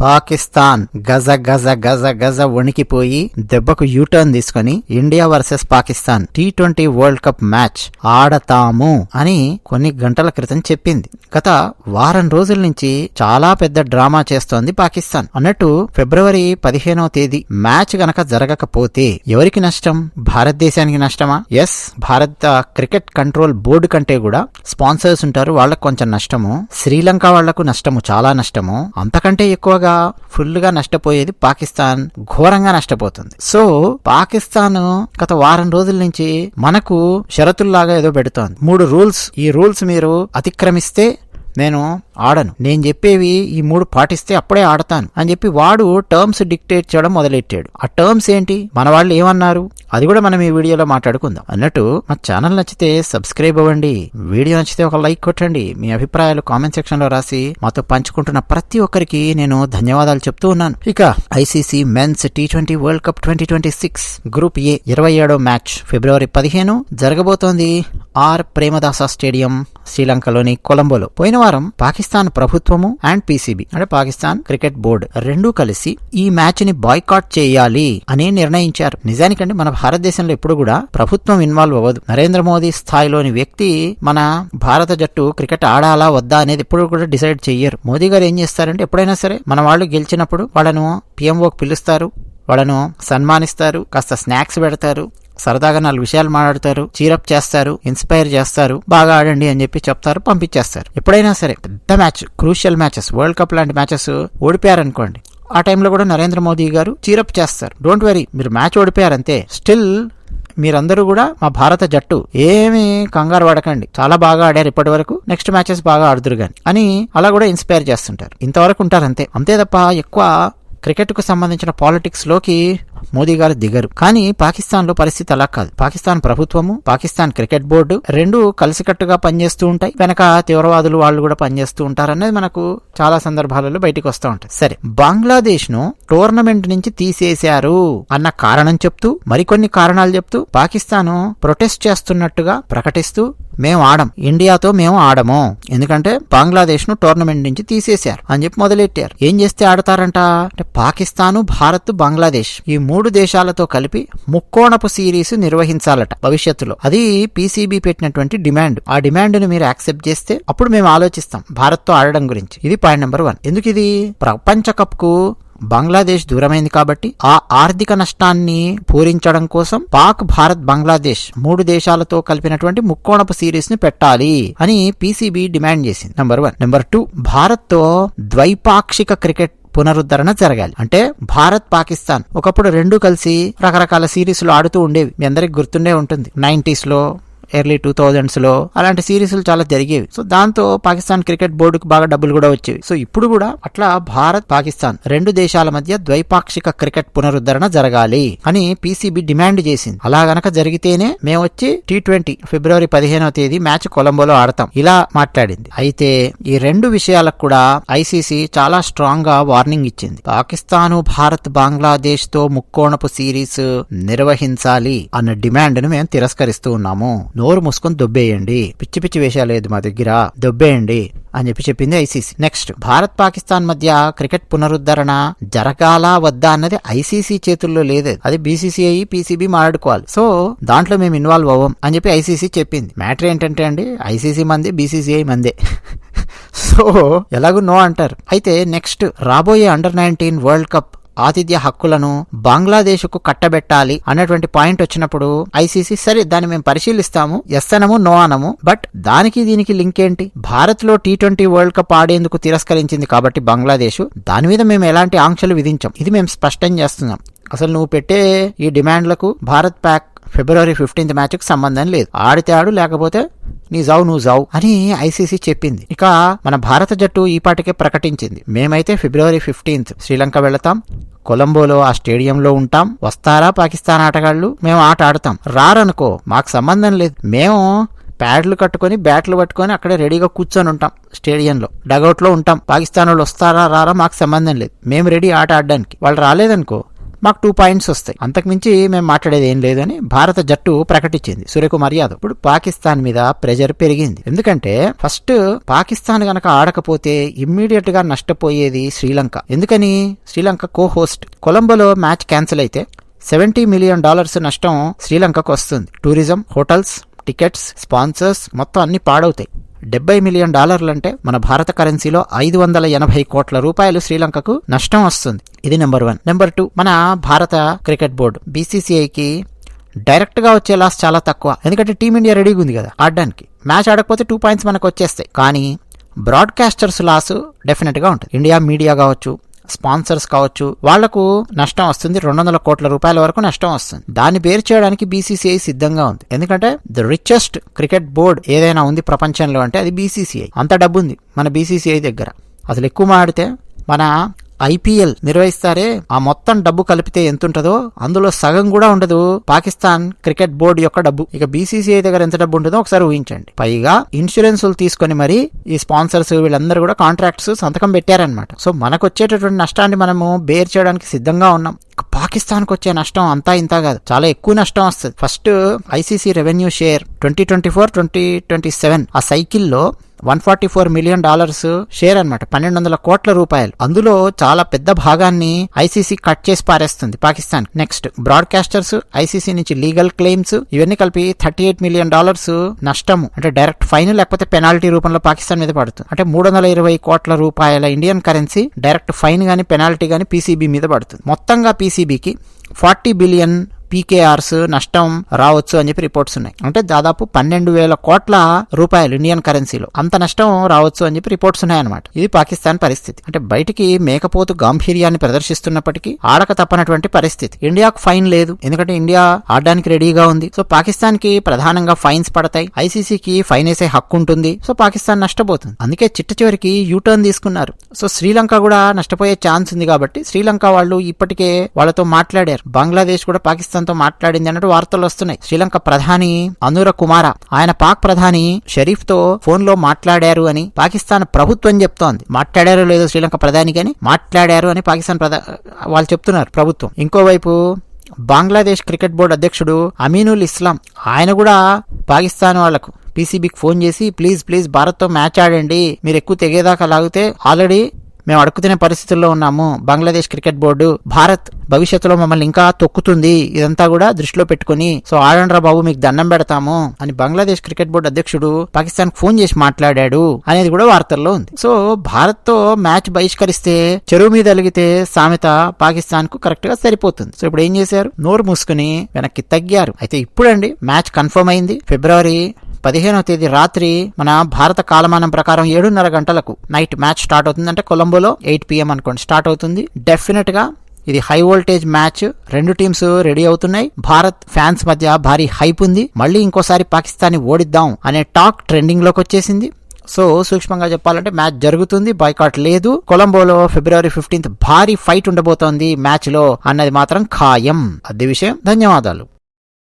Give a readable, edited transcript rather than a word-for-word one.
పాకిస్తాన్ గజ గజ గజ గజ వణికిపోయి దెబ్బకు యూటర్న్ తీసుకుని India versus Pakistan T20 world cup match ఆడతాము అని కొన్ని గంటల క్రితం చెప్పింది. గత వారం రోజుల నుంచి చాలా పెద్ద డ్రామా చేస్తోంది పాకిస్తాన్. అన్నట్టు ఫిబ్రవరి 15వ తేదీ మ్యాచ్ గనక జరగకపోతే ఎవరికి నష్టం? భారతదేశానికి నష్టమా? ఎస్, భారత క్రికెట్ కంట్రోల్ బోర్డు కంటే కూడా స్పాన్సర్స్ ఉంటారు, వాళ్ళకు కొంచెం నష్టము. శ్రీలంక వాళ్లకు నష్టము, చాలా నష్టము. అంతకంటే ఎక్కువగా ఫుల్ గా నష్టపోయేది పాకిస్తాన్, ఘోరంగా నష్టపోతుంది. సో పాకిస్తాన్ గత వారం రోజుల నుంచి మనకు షరతుల్లాగా ఏదో పెడుతోంది. 3 రూల్స్. ఈ రూల్స్ మీరు అతిక్రమిస్తే నేను ఆడను, నేను చెప్పేవి ఈ 3 పాటిస్తే అప్పుడే ఆడతాను అని చెప్పి వాడు టర్మ్స్ డిక్టేట్ చేయడం మొదలెట్టాడు. ఆ టర్మ్స్ ఏంటి, మన వాళ్ళు ఏమన్నారు, అది కూడా మనం ఈ వీడియోలో మాట్లాడుకుందాం. అన్నట్టు మా ఛానల్ నచ్చితే సబ్స్క్రైబ్ అవ్వండి, వీడియో నచ్చితే ఒక లైక్ కొట్టండి, మీ అభిప్రాయాలు కామెంట్ సెక్షన్ లో రాసి మాతో పంచుకుంటున్న ప్రతి ఒక్కరికి నేను ధన్యవాదాలు చెప్తూ ఉన్నాను. ఇక ICC men's T20 world cup 2026 group A 27వ మ్యాచ్ ఫిబ్రవరి 15 జరగబోతోంది ఆర్ ప్రేమదాస స్టేడియం, శ్రీలంకలోని కొలంబోలో. పోయిన వారం పాకిస్తాన్ ప్రభుత్వము అండ్ పీసీబీ అంటే పాకిస్తాన్ క్రికెట్ బోర్డు రెండూ కలిసి ఈ మ్యాచ్ ని బాయ్కాట్ చేయాలి అని నిర్ణయించారు. నిజానికంటే మన భారతదేశంలో ఎప్పుడు కూడా ప్రభుత్వం ఇన్వాల్వ్ అవ్వదు. నరేంద్ర మోదీ స్థాయిలోని వ్యక్తి మన భారత జట్టు క్రికెట్ ఆడాలా వద్దా అనేది ఎప్పుడు కూడా డిసైడ్ చెయ్యరు. మోదీ గారు ఏం చేస్తారంటే ఎప్పుడైనా సరే మన వాళ్ళు గెలిచినప్పుడు వాళ్ళను పిఎంఓకి పిలుస్తారు, వాళ్ళను సన్మానిస్తారు, కాస్త స్నాక్స్ పెడతారు, సరదాగా 4 విషయాలు మాట్లాడతారు, చీరప్ చేస్తారు, ఇన్స్పైర్ చేస్తారు, బాగా ఆడండి అని చెప్పి చెప్తారు, పంపించేస్తారు. ఎప్పుడైనా సరే పెద్ద match, crucial matches, world cup లాంటి మ్యాచెస్ ఓడిపోయారనుకోండి, ఆ టైంలో కూడా నరేంద్ర మోదీ గారు చీరప్ చేస్తారు. డోంట్ వరీ, మీరు మ్యాచ్ ఓడిపోయారంతే, స్టిల్ మీరందరూ కూడా మా భారత జట్టు ఏమి కంగారు పడకండి, చాలా బాగా ఆడారు ఇప్పటి వరకు, నెక్స్ట్ మ్యాచెస్ బాగా ఆడుదురు గాని అని అలా కూడా ఇన్స్పైర్ చేస్తుంటారు. ఇంతవరకు ఉంటారు అంతే. అంతే తప్ప ఎక్కువ క్రికెట్ కు సంబంధించిన పాలిటిక్స్ లోకి మోదీ గారు దిగరు. కానీ పాకిస్తాన్ లో పరిస్థితి అలా కాదు. పాకిస్తాన్ ప్రభుత్వము, పాకిస్తాన్ క్రికెట్ బోర్డు రెండూ కలిసికట్టుగా పనిచేస్తూ ఉంటాయి. వెనక తీవ్రవాదులు వాళ్ళు కూడా పనిచేస్తూ ఉంటారు అనేది మనకు చాలా సందర్భాలలో బయటికి వస్తూ ఉంటాయి. సరే, బంగ్లాదేశ్ ను టోర్నమెంట్ నుంచి తీసేశారు అన్న కారణం చెప్తూ, మరికొన్ని కారణాలు చెప్తూ పాకిస్తాన్ ప్రొటెస్ట్ చేస్తున్నట్టుగా ప్రకటిస్తూ మేము ఆడం, ఇండియాతో మేము ఆడము, ఎందుకంటే బంగ్లాదేశ్ ను టోర్నమెంట్ నుంచి తీసేశారు అని చెప్పి మొదలెట్టారు. ఏం చేస్తే ఆడతారంట అంటే పాకిస్తాను, భారత్, బంగ్లాదేశ్ ఈ 3 దేశాలతో కలిపి ముక్కోణపు సిరీస్ నిర్వహించాలట భవిష్యత్తులో. అది పీసీబీ పెట్టినటువంటి డిమాండ్. ఆ డిమాండ్ ను మీరు యాక్సెప్ట్ చేస్తే అప్పుడు మేము ఆలోచిస్తాం భారత్ తో ఆడడం గురించి. ఇది పాయింట్ నెంబర్ 1. ఎందుకు ఇది? ప్రపంచ కప్ కు బంగ్లాదేశ్ దూరమైంది కాబట్టి ఆ ఆర్థిక నష్టాన్ని పూరించడం కోసం పాక్, భారత్, బంగ్లాదేశ్ 3 దేశాలతో కలిపినటువంటి ముక్కోణపు సిరీస్ ని పెట్టాలి అని పీసీబీ డిమాండ్ చేసింది. నెంబర్ 1. నెంబర్ 2, భారత్ తో ద్వైపాక్షిక క్రికెట్ పునరుద్ధరణ జరగాలి. అంటే భారత్, పాకిస్తాన్ ఒకప్పుడు రెండూ కలిసి రకరకాల సిరీస్లు ఆడుతూ ఉండేవి. మీ అందరికి గుర్తుండే ఉంటుంది. 90s లో, ఎర్లీ 2000s లో అలాంటి సిరీస్లు చాలా జరిగేవి. సో దాంతో పాకిస్తాన్ క్రికెట్ బోర్డుకు బాగా డబ్బులు కూడా వచ్చేవి. సో ఇప్పుడు కూడా అట్లా భారత్, పాకిస్తాన్ 2 దేశాల మధ్య ద్వైపాక్షిక క్రికెట్ పునరుద్ధరణ జరగాలి అని పీసీబీ డిమాండ్ చేసింది. అలా గనక జరిగితేనే మేము వచ్చి T20 ఫిబ్రవరి 15వ తేదీ మ్యాచ్ కొలంబోలో ఆడతాం ఇలా మాట్లాడింది. అయితే ఈ 2 విషయాలకు కూడా ఐసీసీ చాలా స్ట్రాంగ్ గా వార్నింగ్ ఇచ్చింది. పాకిస్తాను, భారత్, బంగ్లాదేశ్ తో ముక్కోణపు సిరీస్ నిర్వహించాలి అన్న డిమాండ్ ను మేము తిరస్కరిస్తూ ఉన్నాము. నోరు మూసుకొని దొబ్బేయండి, పిచ్చి పిచ్చి వేషాలు లేదు మా దగ్గర, దొబ్బేయండి అని చెప్పింది ఐసీసీ. నెక్స్ట్, భారత్ పాకిస్తాన్ మధ్య క్రికెట్ పునరుద్ధరణ జరగాలా వద్దా అన్నది ఐసీసీ చేతుల్లో లేదు. అది బీసీసీఐ, పీసీబీ మాట్లాడుకోవాలి. సో దాంట్లో మేము ఇన్వాల్వ్ అవ్వం అని చెప్పి ఐసీసీ చెప్పింది. మ్యాటర్ ఏంటంటే అండి, ఐసీసీ మందే, బీసీసీఐ మందే. సో ఎలాగూ నో అంటారు. అయితే నెక్స్ట్, రాబోయే అండర్-19 వరల్డ్ కప్ ఆతిథ్య హక్కులను బంగ్లాదేశ్ కు కట్టబెట్టాలి అన్నటువంటి పాయింట్ వచ్చినప్పుడు ఐసీసీ సరే దాన్ని మేము పరిశీలిస్తాము, ఎస్ అనము, నో అనము, బట్ దానికి దీనికి లింక్ ఏంటి? భారత్ లో T20 వరల్డ్ కప్ ఆడేందుకు తిరస్కరించింది కాబట్టి బంగ్లాదేశ్, దాని మీద మేము ఎలాంటి ఆంక్షలు విధించాం, ఇది మేము స్పష్టం చేస్తున్నాం. అసలు నువ్వు పెట్టే ఈ డిమాండ్లకు భారత్ పాక్ ఫిబ్రవరి 15th మ్యాచ్ కు సంబంధం లేదు. ఆడితే ఆడు, లేకపోతే నీ జావు నువ్వు జావు అని ఐసీసీ చెప్పింది. ఇక మన భారత జట్టు ఈ పాటికే ప్రకటించింది, మేమైతే ఫిబ్రవరి 15th శ్రీలంక వెళతాం, కొలంబోలో ఆ స్టేడియంలో ఉంటాం, వస్తారా పాకిస్తాన్ ఆటగాళ్లు, మేము ఆట ఆడతాం, రారనుకో మాకు సంబంధం లేదు, మేము ప్యాడ్లు కట్టుకొని బ్యాట్లు పట్టుకొని అక్కడే రెడీగా కూర్చొని ఉంటాం, స్టేడియంలో డగౌట్ లో ఉంటాం, పాకిస్తాన్ వాళ్ళు వస్తారా రారా మాకు సంబంధం లేదు, మేము రెడీ ఆట ఆడడానికి. వాళ్ళు రాలేదనుకో మాకు 2 పాయింట్స్ వస్తాయి, అంతకుమించి మేము మాట్లాడేది ఏం లేదని భారత జట్టు ప్రకటించింది సూర్యకుమార్ యాదవ్. ఇప్పుడు పాకిస్తాన్ మీద ప్రెజర్ పెరిగింది. ఎందుకంటే ఫస్ట్ పాకిస్తాన్ గనక ఆడకపోతే ఇమ్మీడియట్ గా నష్టపోయేది శ్రీలంక. ఎందుకని? Sri Lanka co host. కొలంబోలో మ్యాచ్ క్యాన్సిల్ అయితే $70 మిలియన్ నష్టం శ్రీలంకకు వస్తుంది. టూరిజం, హోటల్స్, టికెట్స్, స్పాన్సర్స్ మొత్తం అన్ని పాడవుతాయి. $70 మిలియన్ అంటే మన భారత కరెన్సీలో 580 కోట్ల రూపాయలు శ్రీలంకకు నష్టం వస్తుంది. ఇది నెంబర్ 1. నెంబర్ 2, మన భారత క్రికెట్ బోర్డు BCCIకి డైరెక్ట్ గా వచ్చే లాస్ చాలా తక్కువ. ఎందుకంటే టీమిండియా రెడీగా ఉంది కదా ఆడడానికి. మ్యాచ్ ఆడకపోతే 2 పాయింట్స్ మనకు వచ్చేస్తాయి. కానీ బ్రాడ్కాస్టర్స్ లాస్ డెఫినెట్ గా ఉంటుంది. ఇండియా మీడియా కావచ్చు, స్పాన్సర్స్ కావచ్చు, వాళ్లకు నష్టం వస్తుంది. 200 కోట్ల రూపాయల వరకు నష్టం వస్తుంది. దాన్ని బేర్ చేయడానికి BCCI సిద్ధంగా ఉంది. ఎందుకంటే ది రిచెస్ట్ క్రికెట్ బోర్డ్ ఏదైనా ఉంది ప్రపంచంలో అంటే అది BCCI. అంత డబ్బు ఉంది మన BCCI దగ్గర. అసలు ఎక్కువ మాడితే మన IPL నిర్వహిస్తారే, ఆ మొత్తం డబ్బు కలిపితే ఎంతుంటదో అందులో సగం కూడా ఉండదు పాకిస్తాన్ క్రికెట్ బోర్డు యొక్క డబ్బు. ఇక BCCI దగ్గర ఎంత డబ్బు ఉంటుందో ఒకసారి ఊహించండి. పైగా ఇన్సూరెన్సులు తీసుకొని మరి ఈ స్పాన్సర్స్ వీళ్ళందరూ కూడా కాంట్రాక్ట్స్ సంతకం పెట్టారనమాట. సో మనకు వచ్చేటటువంటి నష్టాన్ని మనము బేర్ చేయడానికి సిద్ధంగా ఉన్నాం. పాకిస్తాన్కి వచ్చే నష్టం అంతా ఇంత కాదు, చాలా ఎక్కువ నష్టం వస్తుంది. ఫస్ట్ ICC రెవెన్యూ షేర్ 2024-2027 ఆ సైకిల్లో $144 మిలియన్ షేర్ అనమాట, 1200 కోట్ల రూపాయలు. అందులో చాలా పెద్ద భాగాన్ని ICC కట్ చేసి పారేస్తుంది పాకిస్తాన్. నెక్స్ట్ బ్రాడ్కాస్టర్స్, ICC నుంచి లీగల్ క్లెయిమ్స్, ఇవన్నీ కలిపి $38 మిలియన్ నష్టము. అంటే డైరెక్ట్ ఫైన్ లేకపోతే పెనాల్టీ రూపంలో పాకిస్తాన్ మీద పడుతుంది. అంటే 320 కోట్ల రూపాయల ఇండియన్ కరెన్సీ డైరెక్ట్ ఫైన్ గానీ పెనాల్టీ గానీ PCB మీద పడుతుంది. మొత్తంగా PCBకి 40 బిలియన్ PKRs నష్టం రావచ్చు అని చెప్పి రిపోర్ట్స్ ఉన్నాయి. అంటే దాదాపు 12,000 కోట్ల రూపాయలు ఇండియన్ కరెన్సీలో అంత నష్టం రావచ్చు అని చెప్పి రిపోర్ట్స్ ఉన్నాయన్నమాట. ఇది పాకిస్తాన్ పరిస్థితి. అంటే బయటికి మేకపోతు గాంభీర్యాన్ని ప్రదర్శిస్తున్నప్పటికీ ఆడక తప్పనటువంటి పరిస్థితి. ఇండియాకు ఫైన్ లేదు, ఎందుకంటే ఇండియా ఆడడానికి రెడీగా ఉంది. సో పాకిస్తాన్ కి ప్రధానంగా ఫైన్స్ పడతాయి, ICCకి ఫైన్ వేసే హక్కు ఉంటుంది. సో పాకిస్తాన్ నష్టపోతుంది. అందుకే చిట్ట చివరికి యూటర్న్ తీసుకున్నారు. సో శ్రీలంక కూడా నష్టపోయే ఛాన్స్ ఉంది. కాబట్టి శ్రీలంక వాళ్ళు ఇప్పటికే వాళ్ళతో మాట్లాడారు. బంగ్లాదేశ్ కూడా పాకిస్తాన్ తో మాట్లాడింది అన్నట్టు వార్తలు వస్తున్నాయి. శ్రీలంక ప్రధాని అనుర కుమార ఆయన పాక్ ప్రధాని షరీఫ్ తో ఫోన్ లో మాట్లాడారు అని పాకిస్తాన్ ప్రభుత్వం చెప్తోంది. మాట్లాడారో లేదో శ్రీలంక ప్రధాని కానీ మాట్లాడారు అని పాకిస్తాన్ వాళ్ళు చెప్తున్నారు ప్రభుత్వం. ఇంకోవైపు బంగ్లాదేశ్ క్రికెట్ బోర్డు అధ్యక్షుడు అమీనుల్ ఇస్లాం ఆయన కూడా పాకిస్తాన్ వాళ్లకు PCBకి ఫోన్ చేసి ప్లీజ్ భారత్ తో మ్యాచ్ ఆడండి, మీరు ఎక్కువ తెగేదాకా లాగితే ఆల్రెడీ మేము అడుగుతున్న పరిస్థితుల్లో ఉన్నాము. బంగ్లాదేశ్ క్రికెట్ బోర్డు భారత్ భవిష్యత్తులో మమ్మల్ని ఇంకా తొక్కుతుంది, ఇదంతా కూడా దృష్టిలో పెట్టుకుని సో ఆడండ్రా బాబు మీకు దండం పెడతాము అని బంగ్లాదేశ్ క్రికెట్ బోర్డు అధ్యక్షుడు పాకిస్తాన్ ఫోన్ చేసి మాట్లాడాడు అనేది కూడా వార్తల్లో ఉంది. సో భారత్ తో మ్యాచ్ బహిష్కరిస్తే చెరువు మీద అలిగితే సామెత పాకిస్తాన్ కు కరెక్ట్ గా సరిపోతుంది. సో ఇప్పుడు ఏం చేశారు? నోరు మూసుకుని వెనక్కి తగ్గారు. అయితే ఇప్పుడండి మ్యాచ్ కన్ఫర్మ్ అయింది. ఫిబ్రవరి 15వ తేదీ రాత్రి మన భారత కాలమానం ప్రకారం 7:30 గంటలకు నైట్ మ్యాచ్ స్టార్ట్ అవుతుంది. అంటే కొలంబోలో 8 PM అనుకోండి స్టార్ట్ అవుతుంది. డెఫినెట్ గా ఇది హై వోల్టేజ్ మ్యాచ్. రెండు టీమ్స్ రెడీ అవుతున్నాయి. భారత్ ఫ్యాన్స్ మధ్య భారీ హైప్ ఉంది. మళ్ళీ ఇంకోసారి పాకిస్తాన్ ని ఓడిద్దాం అనే టాక్ ట్రెండింగ్ లోకి వచ్చేసింది. సో సూక్ష్మంగా చెప్పాలంటే మ్యాచ్ జరుగుతుంది, బాయ్కాట్ లేదు. కొలంబోలో ఫిబ్రవరి 15th భారీ ఫైట్ ఉండబోతోంది మ్యాచ్ లో అన్నది మాత్రం ఖాయం. అదే విషయం. ధన్యవాదాలు.